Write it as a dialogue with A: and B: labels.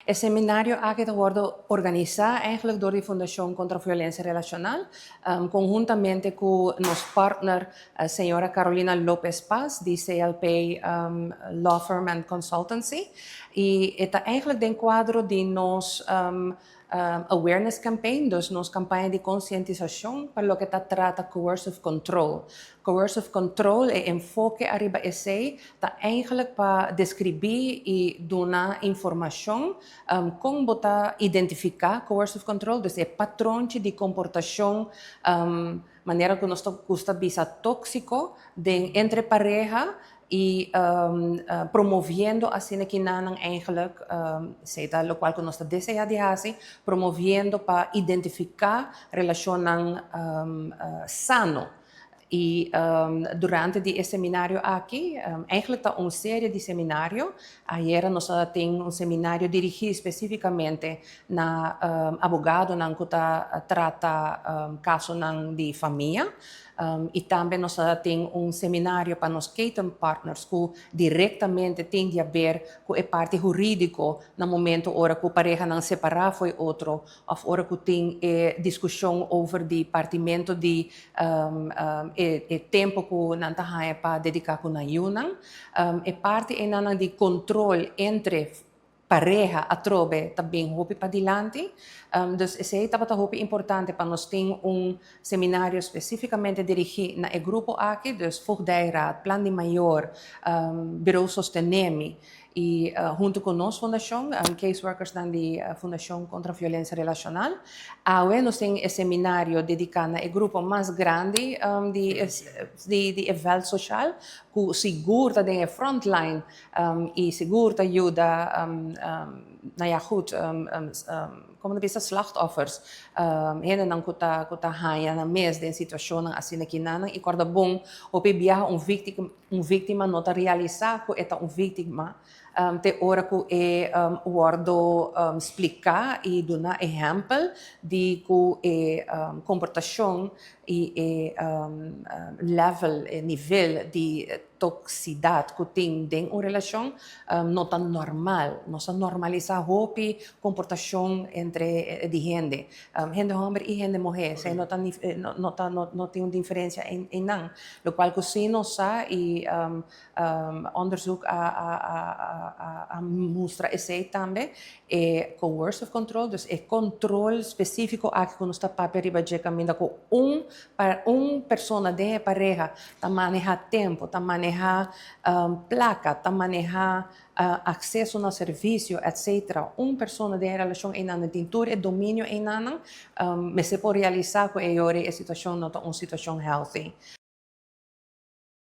A: Het seminario eigenlijk wordt georganiseerd eigenlijk door de Fundacion Contra Violencia Relacional, conjuntamente con nuestro partner, señora Carolina López Paz, de CLP Law Firm and Consultancy. Y está eigenlijk de cuadro de nos awareness campaign, dus nos campaña de concientización para lo que trata coercive control. Coercive control e enfoque arriba ese está eigenlijk para describir y dar información com bota identificar coercive control, dus el patrón de comportación, manera que nos gusta visa tóxico entre pareja y promoviendo así que nanan eigenlijk, lo cual que nos desea de hacer, promoviendo para identificar relacionan sano. Y durante el seminario aquí, eigenlijk está una serie de seminarios. Ayer nos temos un seminario dirigido específicamente a abogados que trata casos de familia. Y también nos temos un seminario para los catering partners que directamente tienen a ver con la parte jurídico en el momento ahora que pareja não separar foi outro, of ahora que tem discussão over de partimento de tempo que não está para dedicar com a yunan. E parte de controle entre pareja a trobe também hopi para diante. Dus esse estava hopi importante para nós ter seminário especificamente dirigido na grupo aqui, dus voogdijraad, plan de maior, bureau sostenemi. Y junto con nos Fundación, caseworkers de Fundacion Contra Violencia Relacional, ahora nos tenemos el seminario dedicado al grupo más grande de evel social, que seguro de la frontline y seguro ayuda, como disse slachtoffers, hen dan kuta haya na mes de situação assim que nana e corda bom o pebia vítima nota realizar que é vítima te ora que wordo explicar e dar exemplo de que comportação e level nível de toxicidade que tem em uma relação não tão normal, não se normalizar hopi comportação entre de gente, gente homem e gente mulher, se não tem uma diferença em não, o qual que sim não sabe e onderzoek a mostra esse também é coercive control, dus é controle específico aqui quando está para riba de caminho com pessoa de pareja, tá manejar tempo, tá manejar placa, tá manejar acesso no serviço, etc. Pessoa de relação em nana, tintura e domínio em nana, me se pode realizar que a situação não é uma situação healthy.